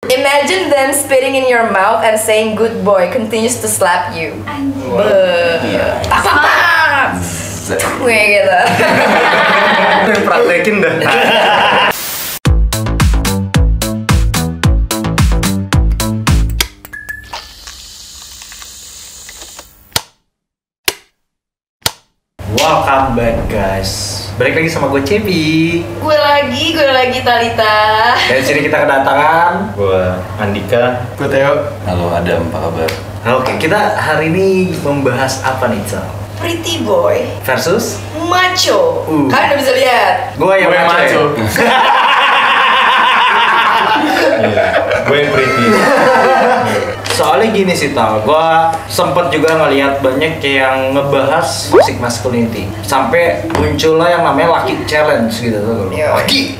Imagine them spitting in your mouth and saying good boy continues to slap you. Kayak gitu. Praktekin dah. Welcome back guys. Balik lagi sama gue Cebi. Gue lagi Talita. Dan sini kita kedatangan gue Andika. Gue Theo. Halo Adam, apa kabar? Oke, kita hari ini membahas apa nih, Cal? Pretty boy Versus macho. Kalian udah bisa lihat. gue yang macho. Gue yang pretty. Soalnya gini sih Tal, gue sempet juga ngeliat banyak yang ngebahas toxic masculinity. Sampai muncullah yang namanya laki challenge gitu tuh. Laki.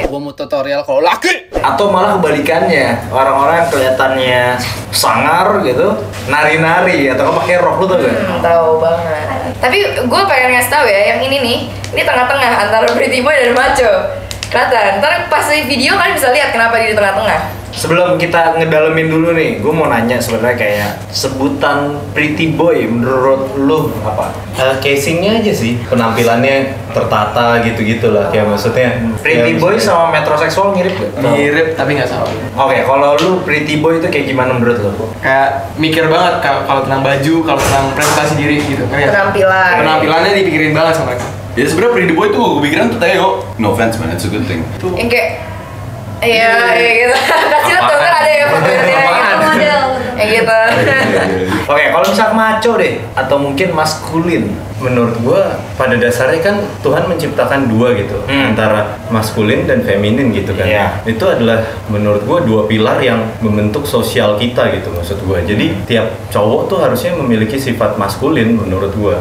Gue mau tutorial kalau laki. Atau malah kebalikannya, orang-orang yang kelihatannya sangar gitu, nari-nari atau pakai rok, lu tau gak? Tahu banget. Tapi gue pengen ngasih tahu ya, yang ini nih, tengah-tengah antara pretty boy dan macho. Kelihatan. Ntar pas di video kalian bisa lihat kenapa dia di tengah-tengah. Sebelum kita ngedalemin dulu nih, gue mau nanya sebenarnya kayak sebutan pretty boy menurut lu apa? Casingnya aja sih, penampilannya tertata gitu-gitu lah. Kayak maksudnya Pretty ya, boy maksudnya- sama metroseksual mirip gak? Mirip tapi nggak sama. Oke, kalau lu pretty boy itu kayak gimana menurut lu? Kayak mikir banget kalau tentang baju, kalau tentang presentasi diri gitu kan ya. Penampilan. Penampilannya dipikirin banget sama mereka. Ya sebenarnya pretty boy tuh gue pikiran tuh Theo. No offense man, it's a good thing. Yang kayak iya gitu. Kasih lo tuh kan ada ya fotonya model. Kayak gitu. Oke, kalau misal macho deh atau mungkin maskulin. Menurut gue pada dasarnya kan Tuhan menciptakan dua gitu, antara maskulin dan feminin gitu kan. Iya. Itu adalah menurut gue dua pilar yang membentuk sosial kita gitu maksud gue. Jadi tiap cowok tuh harusnya memiliki sifat maskulin menurut gue.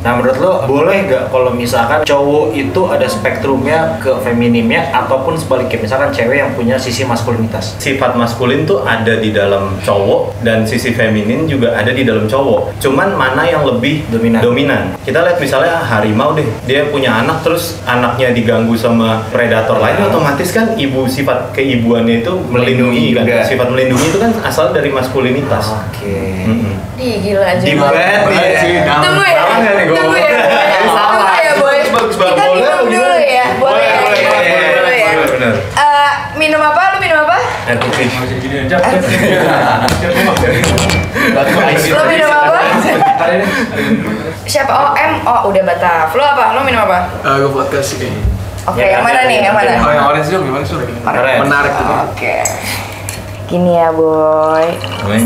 Nah, menurut lo boleh nggak kalau misalkan cowok itu ada spektrumnya ke feminimnya ataupun sebaliknya, misalkan cewek yang punya sisi maskulinitas? Sifat maskulin tuh ada di dalam cowok dan sisi feminin juga ada di dalam cowok. Cuman mana yang lebih dominan? Kita lihat misalnya harimau deh, dia punya anak terus anaknya diganggu sama predator lain, otomatis kan sifat keibuannya itu melindungi kan. juga. Sifat melindungi itu kan asal dari maskulinitas. Oke. Ih gila aja. Di banget nih. Tunggu ya. Salah nggak nih gua? Tunggu ya. Tunggu ya boy. Bagus banget. Kita minum dulu ya. Boleh ya. Minum dulu ya. Bener. Minum apa? Lu minum apa? Air putih. Lu minum apa? Siapa? Oh M. Oh udah Bataf. Lu apa? Lu minum apa? Gue podcast sih kayaknya. Oke, yang mana nih? Yang mana? Oh yang orange dong, gimana sih? Orange. Menarik tuh. Oke. Gini ya boy.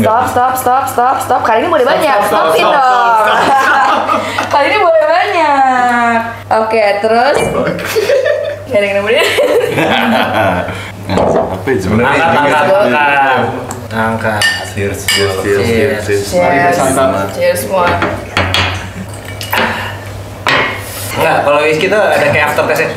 Stop. Kali ini boleh banyak. Stopin dong. Kali ini boleh banyak. Oke, terus. Gak ada yang nemuin. Apa itu sebenarnya? Angkat. Cheers. Mari bersantap. Cheers semua. Enggak, kalau whisky tuh ada kayak after taste-nya.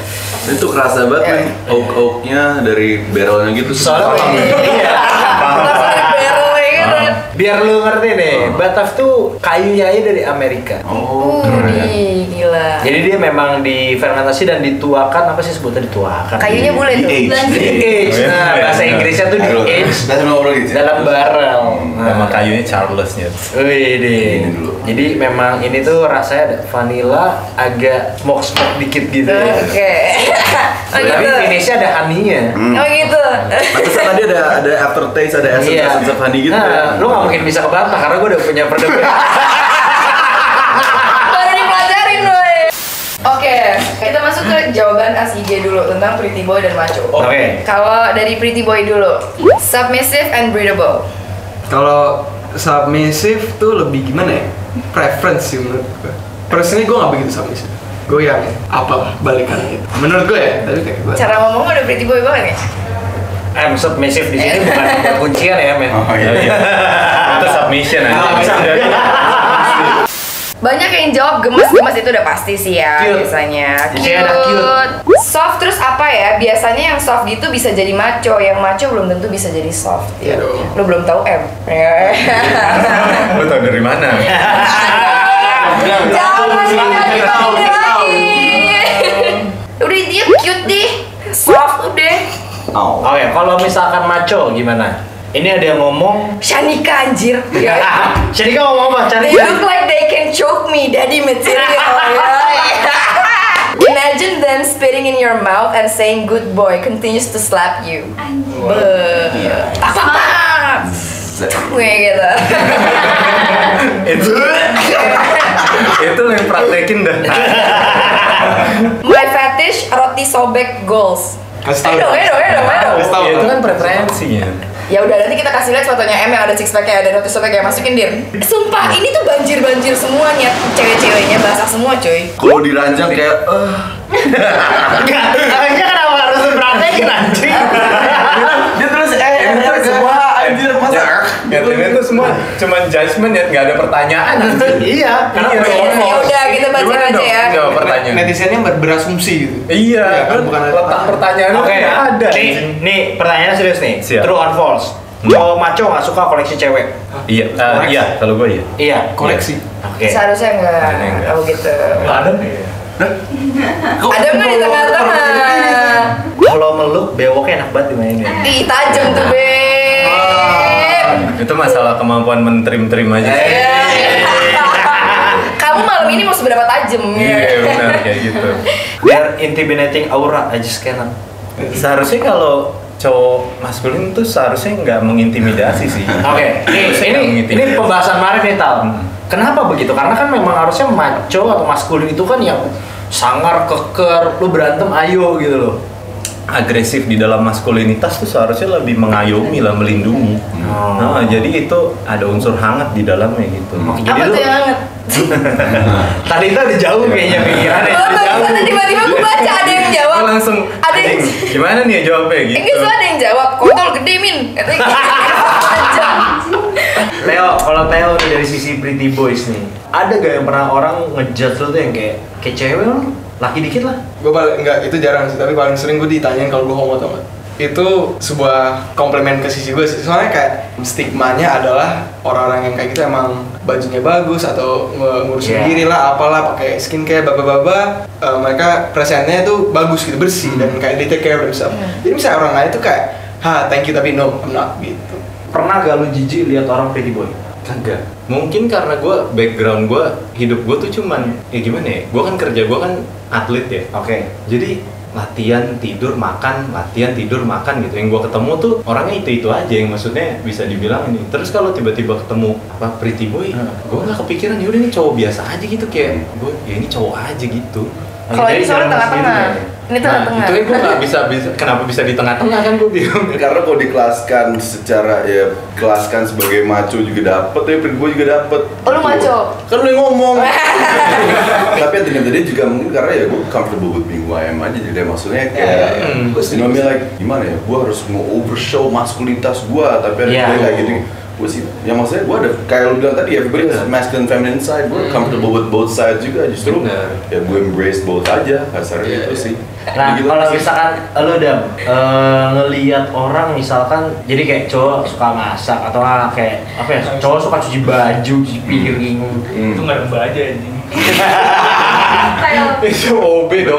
Itu kerasa banget nih, oak-oaknya dari barrelnya gitu. Soalnya iya. Langsung dari barrel ya gitu. Biar lu ngerti nih, Bataf tuh kayunya aja dari Amerika. Oh, keren. Gila. Jadi dia memang difermentasi dan dituakan, apa sih sebutnya dituakan? Kayunya boleh tuh. Di Di-age. Nah, bahasa Inggrisnya tuh di-age Kita ngobrol gitu. dalam barrel. Nama kayunya Charlesnya. Wih deh. Ini dulu. Jadi memang ini tuh rasanya ada vanilla, agak smoke dikit gitu ya. Oke. Oh Tapi gitu. finishnya ada honey-nya. Oh gitu. Pantesan tadi ada aftertaste, ada essence of honey gitu. Nah, lu gak mungkin bisa kebantah karena gue udah punya perdebatan. Baru dipelajarin boy. Oke, kita masuk ke jawaban ASIJ dulu tentang pretty boy dan macho. Oke. Kalau dari pretty boy dulu, submissive and breathable. Kalau submissive tuh lebih gimana ya? Preference sih menurut gue. Personally gue nggak begitu submissive. Gue yang apalah balikan gitu. Menurut gue ya, tapi kayak gue. Cara ngomong udah pretty boy banget ya. Submissive di sini bukan kuncian ya, men. Oh iya. Itu submission aja. Banyak yang jawab gemes itu udah pasti sih ya. Cute. Biasanya Biasanya ada cute. Soft terus apa ya? Biasanya yang soft gitu bisa jadi macho, yang macho belum tentu bisa jadi soft ya. Lu belum tahu M. Lu tau dari mana? Jangan lagi. Udah dia cute deh, soft udah. Oke, kalau misalkan maco gimana? Ini ada yang ngomong Shanika anjir. Shanika ngomong apa? They look like they can choke me, daddy material. Imagine them spitting in your mouth and saying good boy continues to slap you. Apa? Gue gitu. Itu yang praktekin dah. My fetish roti sobek goals. Kasih Ayo dong. Itu kan preferensinya. Ya udah, nanti kita kasih lihat fotonya yang ada six pack-nya, ada roti sobek, kayak masukin dir. Sumpah, ini tuh banjir semuanya, cewek-ceweknya basah semua cuy. Kalau diranjang kayak Enggak kenapa harus praktekin anjing? Dia terus semua anjir masa. Katanya itu semua cuman judgement ya, nggak ada pertanyaan. Iya, karena Ya udah, kita baca aja ya. Jawab pertanyaan. Netizennya berasumsi gitu. Iya, kan, bukan ada letak pertanyaan Oke, nggak ada. nih pertanyaannya serius nih. Siap. True or false? Cowok maco nggak suka koleksi cewek? Iya, kalau gue iya. Iya. Koleksi. Oke. Seharusnya enggak. Enggak. Oh gitu. Ada. Ada nggak di tengah-tengah? Kalau meluk bewoknya enak banget dimainin. Ih, tajam tuh, Beb. Itu masalah kemampuan mentrim-trim aja. Kamu malam ini mau seberapa tajam ya? Iya benar kayak gitu. They're intimidating aura, I just cannot. Seharusnya kalau cowok maskulin tuh seharusnya nggak mengintimidasi sih. Oke, Harusnya nggak ini mengintimidasi. pembahasan kemarin nih Tal. Kenapa begitu? Karena kan memang harusnya maco atau maskulin itu kan yang sangar, keker, lu berantem ayo gitu loh. Agresif di dalam maskulinitas tuh seharusnya lebih mengayomi lah, melindungi. Nah, jadi itu ada unsur hangat di dalamnya gitu. Jadi Apa lu tuh yang hangat? tadi itu udah jauh kayaknya pikirannya. Oh, barusan tiba-tiba aku baca ada yang jawab. Gue langsung, Ada yang "Anjing, gimana nih jawabnya gitu?" Enggak, so ada yang jawab, kontol gede min. Katanya gitu. Theo, kalau Theo nih dari sisi pretty boys nih, ada gak yang pernah orang ngejudge lu tuh yang kayak cewek lu, laki dikit lah? Gue paling enggak, itu jarang sih, tapi paling sering gue ditanyain kalau gue homo atau enggak. Itu sebuah komplimen ke sisi gue sih. Soalnya kayak stigmanya adalah orang-orang yang kayak gitu emang bajunya bagus atau ngurusin diri lah, apalah, pakai skincare, baba-baba. Mereka presentnya tuh bagus gitu, bersih dan kayak they take care of themselves. Jadi misalnya orang lain tuh kayak, thank you tapi no, I'm not gitu. Pernah gak lu jijik lihat orang pretty boy? Kagak. Mungkin karena gue background gue, hidup gue tuh cuman ya gimana ya? Gue kan kerja gue kan atlet ya. Oke. Jadi latihan tidur makan gitu. Yang gue ketemu tuh orangnya itu aja, yang maksudnya bisa dibilang ini. Terus kalau tiba-tiba ketemu apa pretty boy, gue nggak kepikiran ya udah ini cowok biasa aja gitu, kayak gue ya ini cowok aja gitu. Kalau ini soalnya tengah-tengah. Ini tengah-tengah. Itu gue nggak bisa kenapa bisa di tengah-tengah kan gue bingung. karena kalau dikelaskan secara ya kelaskan sebagai maco juga dapet ya, gue juga dapet. Oh, lu maco? Kan lu yang ngomong. Tapi at the end of the day juga mungkin karena ya gue comfortable with being who I am aja, jadi maksudnya kayak like gimana ya, gue harus overshow maskulinitas gue, tapi ada kayak gitu. Gue sih, ya maksudnya gue ada kayak lu bilang tadi, everybody has masculine feminine side. Gue comfortable with both sides juga, justru ya gue embrace both aja, kasarnya gitu sih. Nah, kalau misalkan lu udah ngelihat orang misalkan, jadi kayak cowok suka masak atau kayak apa ya, cowok suka cuci baju, cuci piring. Itu nggak nambah aja anjing. Itu OB dong.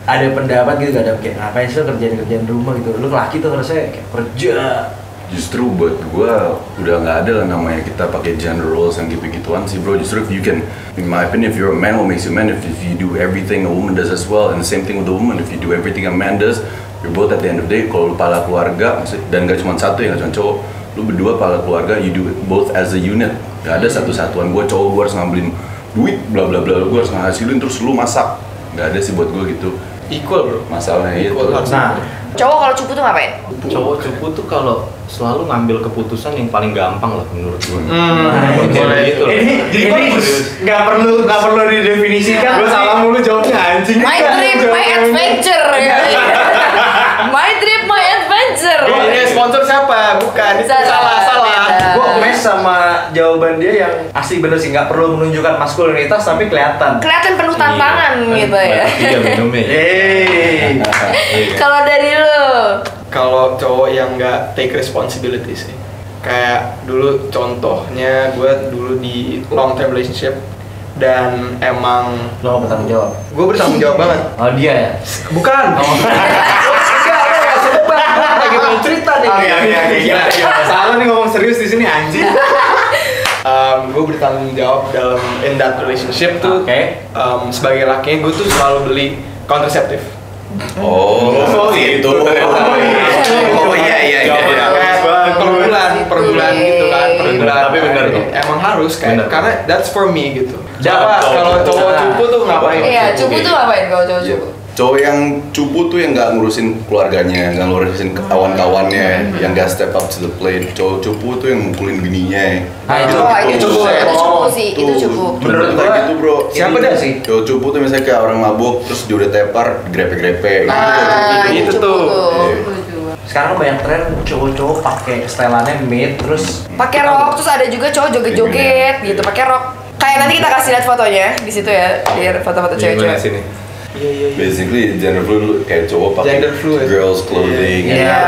Ada pendapat gitu gak ada kayak ngapain sih kerjaan rumah gitu? Lu laki tuh harusnya kayak kerja. Justru buat gue udah nggak ada lah namanya kita pakai gender roles yang gitu-gituan sih bro. Justru if you can, in my opinion, if you're a man, what makes you a man? If you do everything a woman does as well, and the same thing with the woman, if you do everything a man does, you're both at the end of the day. Kalau lu pala keluarga, dan gak cuma satu ya, gak cuma cowok, lu berdua pala keluarga, you do it both as a unit. Gak ada satu-satuan, gue cowok gue harus ngambilin duit, bla bla bla, gue harus ngasilin terus lu masak. Gak ada sih buat gue gitu. Equal bro. Masalahnya itu. Nah, Cowok kalau cupu tuh ngapain? Cowok cupu tuh kalau selalu ngambil keputusan yang paling gampang lah menurut gue. ini nggak perlu didefinisikan. Gue salah mulu jawabnya anjing. My trip, my adventure. My trip, my adventure. Ini sponsor siapa? Bukan. Itu salah. Gue mes sama jawaban dia yang asli bener sih, nggak perlu menunjukkan maskulinitas tapi kelihatan. Kelihatan penuh tantangan gitu ya. Iya minumnya. Kalau dari lu? Kalau cowok yang nggak take responsibility sih, kayak dulu contohnya gue dulu di long term relationship dan emang Lo nggak bertanggung jawab. gue bertanggung jawab banget. Oh dia ya? Bukan. Enggak. bertanggung jawab dalam in that relationship tuh. Sebagai lakinya gue tuh selalu beli kontraseptif. Oh gitu. Oh iya. Per bulan gitu kan, per bulan. Tapi bener tuh. Emang harus kayak, Bener. karena that's for me gitu. Jangan Kalau cowok cupu tuh ngapain? Iya, cupu tuh ngapain kalau cowok Iya. cupu? Cowok yang cupu tuh yang nggak ngurusin keluarganya, nggak ngurusin kawan-kawannya, yang nggak step up to the plate. Cowok cupu tuh yang mukulin bininya. Nah, itu Itu cupu sih, itu cupu. Menurut gue gitu bro. Siapa dah sih? Cowok cupu tuh misalnya kayak orang mabuk, terus dia udah tepar, grepe-grepe. Itu Itu tuh. cupu. sekarang banyak tren cowok-cowok pakai setelannya mid terus Pakai rok, terus ada juga cowok joget-joget gitu, pakai rok. Kayak nanti kita kasih lihat fotonya di situ ya, biar foto-foto Gimana cewek-cewek. sini? Basically gender fluid kayak cowok pakai Gender fluid. girls clothing. Iya,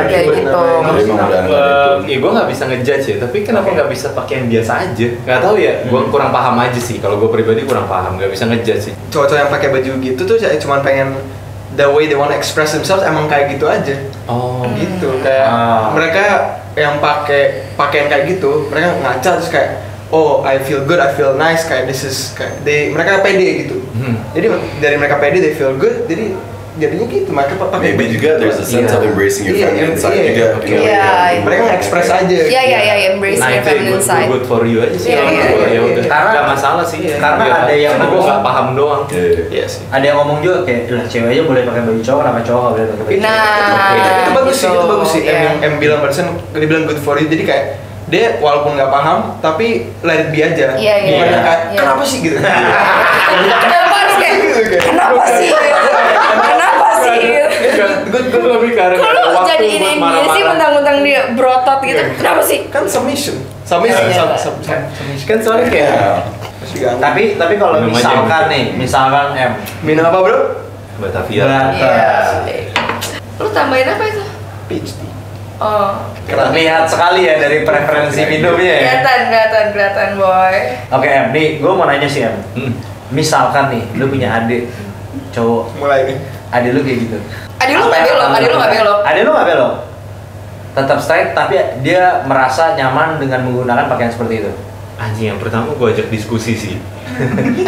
kayak gitu. Tapi emang udah nggak itu. Ya gue nggak bisa ngejudge ya, tapi kenapa nggak bisa pakai yang biasa aja? Nggak tahu ya, gue kurang paham aja sih. Kalau gue pribadi kurang paham, nggak bisa ngejudge sih. Cowok-cowok yang pakai baju gitu tuh cuma pengen the way they want to express themselves emang kayak gitu aja. Oh, Gitu kayak mereka yang pakai pakaian kayak gitu, mereka ngaca terus kayak oh I feel good, I feel nice, kayak this is kayak mereka pede gitu. Jadi dari mereka pede they feel good, jadi jadinya gitu mereka pakai Maybe baju juga there's a sense Iya. of embracing your Iya, feminine side iya, juga. oke. you know, Iya, yang- mereka nge-express aja. Iya, embrace nah your itu feminine side. good for you aja sih. Iya, Kalau iya, gua, iya, ya udah. iya. Nggak masalah sih. Karena Iya. ada yang Karena gue ngomong- nggak paham doang. Iya. Iya sih. ada yang ngomong juga kayak lah cewek aja boleh pakai baju cowok, kenapa cowok nggak boleh pakai baju Nah, cewek? itu bagus sih, gitu. itu bagus sih. Iya. Yang bilang barusan dia bilang good for you, jadi kayak dia walaupun nggak paham tapi let it be aja. Iya, iya, Bukan iya. kayak, Iya. kenapa sih gitu? Kenapa harus kayak, kenapa sih? Kenapa sih? Gue lebih karena Kok lu jadiin dia sih mentang-mentang dia berotot gitu? Kenapa sih? Kan submission. Submission. Iya. Submission. kan soalnya kayak Masih ganteng. Tapi kalau Minum aja misalkan gitu. nih, misalkan Minum apa bro? Batavia. Iya. Lu tambahin apa itu? Peach tea. Oh, terlihat sekali ya dari preferensi minumnya ya. kelihatan boy. Oke Em, nih gue mau nanya sih Em. Hmm. Misalkan nih, lu punya adik cowok, Mulai nih. adik lu kayak gitu. Adik lu Apa nggak yang belok, akan adik lu lu nggak lakukan? belok. Adik lu nggak belok. Tetap straight, tapi dia merasa nyaman dengan menggunakan pakaian seperti itu. Anjing, yang pertama gue ajak diskusi sih.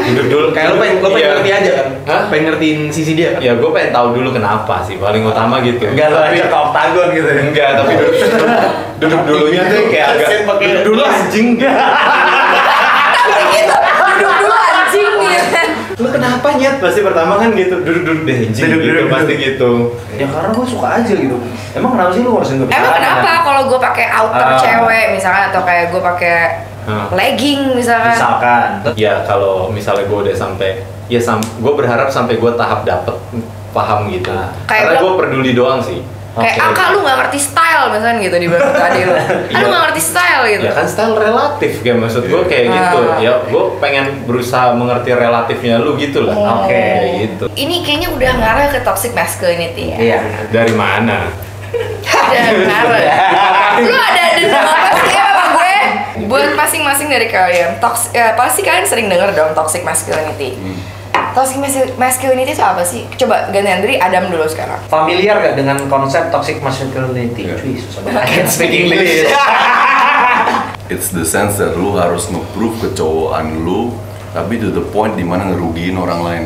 Duduk dulu. Kayak lu pengen Iya. ngerti aja kan? Hah? Pengen ngertiin sisi dia kan? Ya gue pengen tahu dulu kenapa sih, paling utama gitu. Enggak lu ajak ke oktagon gitu. Enggak, tapi duduk dulunya tuh kayak agak duduk dulu anjing. Gitu, duduk dulu anjing gitu. Lu kenapa nyet? Pasti pertama kan gitu, duduk deh anjing. Duduk. Pasti gitu. Ya karena gue suka aja gitu. Emang kenapa sih lu ngurusin gue? Emang kenapa kalau gue pakai outer Ah. cewek misalkan atau kayak gue pakai legging misalkan? Misalkan. Ya kalau misalnya gue udah sampai, ya gue berharap sampai gue tahap dapet paham gitu. Kayak Karena lu- gue peduli doang sih. Kayak Oke. Aka lu nggak ngerti style misalkan gitu di belakang tadi lu. Lu nggak ngerti style gitu. Ya kan style relatif kayak maksud gue kayak gitu. Ya gue pengen berusaha mengerti relatifnya lu gitu lah. Oh. Oke. Kayak gitu. Ini kayaknya udah ngarah ke toxic masculinity ya. Iya. Dari mana? Udah ngarah. Lu ada dendam apa sih sama gue? Buat masing-masing dari kalian, pasti kalian sering denger dong toxic masculinity. Toxic masculinity itu apa sih? Coba gantian dari Adam dulu sekarang. Familiar gak dengan konsep toxic masculinity? Iya. Cuy, susah banget. I can't speak English. It's the sense that lu harus nge-prove kecowokan lu, tapi to the point dimana ngerugiin orang lain.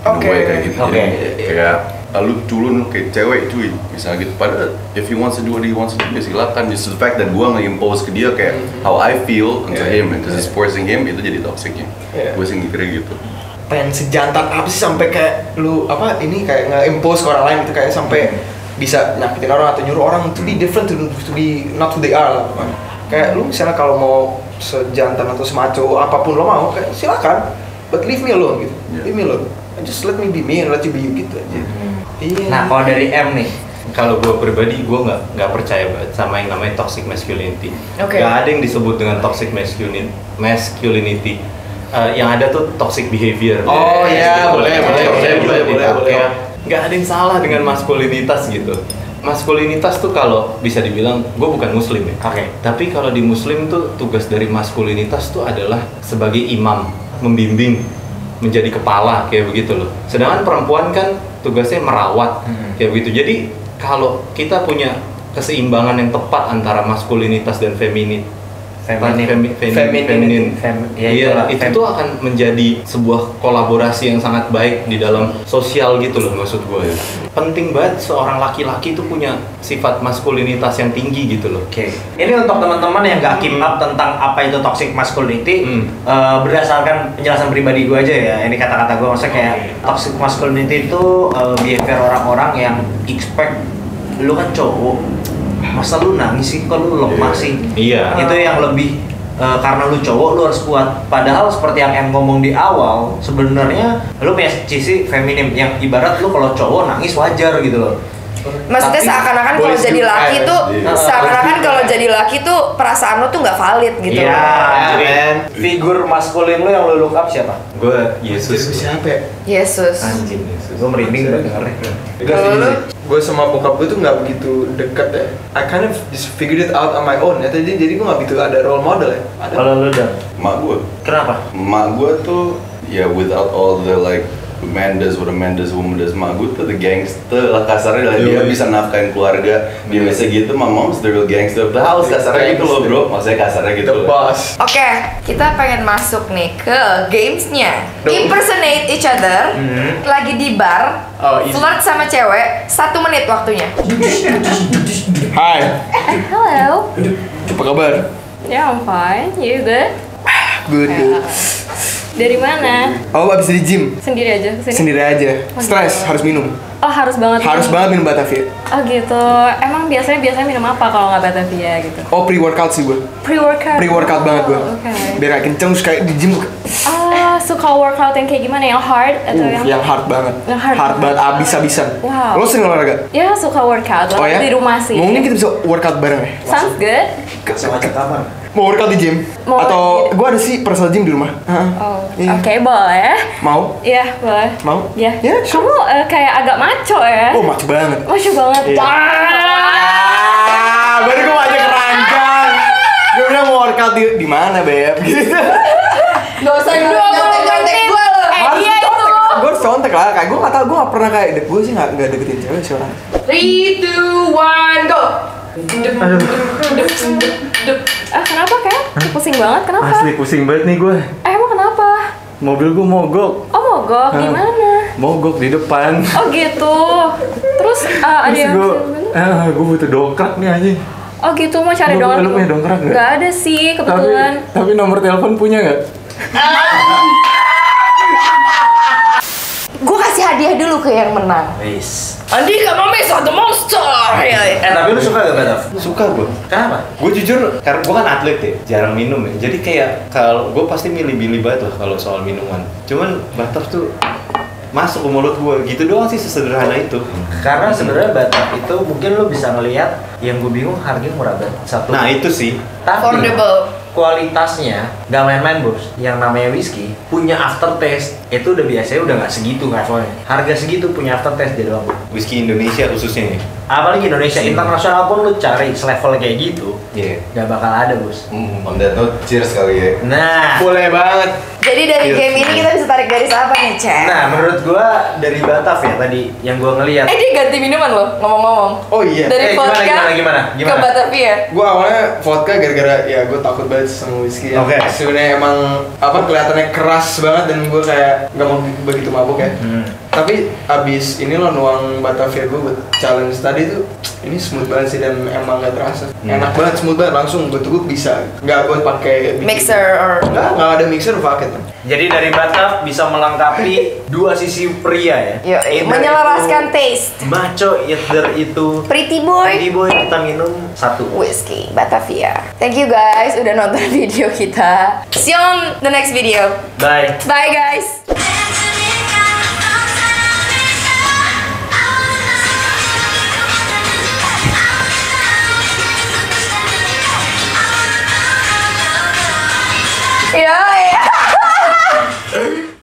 In a Oke. way kayak gitu. Oke. Jadi kayak lu culun kayak cewek cuy, misalnya gitu. Padahal if he wants to do what he wants to do, ya silakan. Just the fact that gua nge-impose ke dia kayak how I feel into him, because it's forcing him, itu jadi toxicnya. Yeah. Gue sih mikirnya gitu. Pengen sejantan apa sih sampai kayak lu apa ini kayak nge-impose ke orang lain gitu, kayak sampai bisa nyakitin orang atau nyuruh orang to be different, to be not who they are lah. Kayak lu misalnya kalau mau sejantan atau semaco apapun lo mau, kayak silakan, but leave me alone gitu. Yeah. Leave me alone. Just let me be me and let you be you gitu aja. Iya. Nah, kalau dari M nih, Kalau gue pribadi, gue nggak percaya banget sama yang namanya toxic masculinity. Oke. Gak ada yang disebut dengan toxic masculinity. Yang ada tuh toxic behavior. Oh, iya, boleh, boleh. Gak ada yang salah dengan maskulinitas gitu. Maskulinitas tuh kalau bisa dibilang, gue bukan muslim ya. Oke. Tapi kalau di muslim tuh tugas dari maskulinitas tuh adalah sebagai imam, membimbing, menjadi kepala kayak begitu loh. Sedangkan perempuan kan tugasnya merawat kayak begitu. Jadi kalau kita punya keseimbangan yang tepat antara maskulinitas dan feminin. Iya, itu tuh akan menjadi sebuah kolaborasi yang sangat baik di dalam sosial gitu loh maksud gue ya. Penting banget seorang laki-laki tuh punya sifat maskulinitas yang tinggi gitu loh. Oke. Ini untuk teman-teman yang gak keep up tentang apa itu toxic masculinity, berdasarkan penjelasan pribadi gue aja ya. Ini kata-kata gue, maksudnya kayak toxic masculinity itu behavior orang-orang yang expect lu kan cowok, masa lu nangis sih, kok lu lemah sih? Iya. Itu yang lebih karena lu cowok lu harus kuat. Padahal seperti yang em ngomong di awal, sebenarnya lu punya sisi feminim yang ibarat lu kalau cowok nangis wajar gitu loh. Maksudnya seakan-akan kalau jadi laki tuh, seakan-akan kalau jadi laki tuh perasaan lu tuh nggak valid gitu. Iya, figur maskulin lu yang lu look up siapa? Gue Yesus. Siapa ya? Yesus. Anjing, gue merinding banget dengernya. Kalau lu? Gue sama bokap gue tuh nggak begitu dekat ya. I kind of just figured it out on my own ya. Jadi gue nggak begitu ada role model ya. Kalau lu udah, Mak gue. kenapa? Mak gue tuh ya without all the like man does what a man does, woman does. Mak gue tuh the gangster lah kasarnya lah. Dia bisa nafkahin keluarga. Dia bisa gitu. My mom's the real gangster of the house kasarnya gitu loh bro. Maksudnya kasarnya gitu loh. Boss. Oke, kita pengen masuk nih ke gamesnya. Impersonate each other. Lagi di bar, flirt sama cewek. 1 menit waktunya. Hai. Hello. Apa kabar? Yeah, I'm fine. You good? Good. Dari mana? Oh, abis dari gym. Sendiri aja kesini? Sendiri aja. Stres, harus minum. Oh, harus banget. Harus banget minum Batavia. Oh gitu. Emang biasanya minum apa kalau nggak Batavia gitu? Oh, pre-workout sih gue. Pre-workout. Pre-workout banget gue. Oke. Biar gak kenceng, terus kayak di gym. Suka workout yang kayak gimana? Yang hard atau Yang hard banget. Yang hard banget, abis-abisan. Wow. Lo sering olahraga? Ya suka workout. Oh ya? Di rumah sih. Mungkin kita bisa workout bareng ya? Sounds good. Sama kapan? Mau workout di gym? Mau Atau di- gue ada sih personal gym di rumah. Oh, Iya. oke boleh. Mau? Iya boleh. Mau? Ya. Ya, sure. Kamu kayak agak maco ya? Oh, maco banget. Maco banget. Iya. Baru gue aja keranjang. Gue bilang mau workout di mana, Beb? Gitu. Gak usah nyontek gue lo. Iya itu. Gue harus contek lah, kayak gue gak tau, gue gak pernah kayak, gue sih gak deketin cewek sih orang. 3, 2, 1, go. Kenapa kayak? Pusing banget, kenapa? Asli pusing banget nih gue. Emang kenapa? Mobil gue mogok. Oh mogok, gimana? Mogok di depan. Oh gitu. Terus ada yang Gue butuh dongkrak nih anjing. Oh gitu, mau cari Lu dongkrak? punya dongkrak nggak? Nggak ada sih, kebetulan. Tapi nomor telepon punya nggak? Gue kasih hadiah dulu ke yang menang. Wis. Andika Mames the monster. Tapi lu suka gak Bataf? Suka gue. Kenapa? Gue jujur, karena gue kan atlet ya, jarang minum ya. Jadi kayak kalau gue pasti milih-milih banget lah kalau soal minuman. Cuman Bataf tuh masuk ke mulut gue, gitu doang sih, sesederhana itu. Karena sebenarnya Bataf itu mungkin lu bisa ngelihat, yang gue bingung harganya murah banget. Satu. Nah itu sih. Tapi Affordable. kualitasnya gak main-main bos. Yang namanya whisky punya aftertaste itu udah biasanya udah nggak segitu levelnya. Harga segitu punya aftertaste jadi apa? Whisky Indonesia khususnya nih. Apalagi Indonesia internasional pun lu cari selevel kayak gitu, Iya. gak bakal ada bos. On that note, cheers kali ya. Nah, Boleh banget. Jadi dari game ini kita bisa tarik garis apa nih, Cek? nah menurut gua dari Bataf ya tadi yang gua ngelihat. Dia ganti minuman loh, ngomong-ngomong. Oh iya. Dari vodka gimana? ke Batavia. Gue awalnya vodka gara-gara ya gue takut banget sama whisky. Oke. Sebenarnya emang apa kelihatannya keras banget dan gue kayak nggak mau begitu mabuk ya. Tapi abis ini lo nuang Batavia gue buat challenge tadi tuh, ini smooth banget sih dan emang nggak terasa. Enak banget, smooth banget, langsung gue bisa. Nggak gue pakai Mixer or nggak ada mixer pakai tuh. Jadi dari Bataf bisa melengkapi dua sisi pria ya. Yo, Either menyelaraskan itu taste. maco, either itu Pretty boy. Pretty boy, kita minum satu. Whiskey Batavia. Thank you guys udah nonton video kita. See you on the next video. Bye. Bye guys.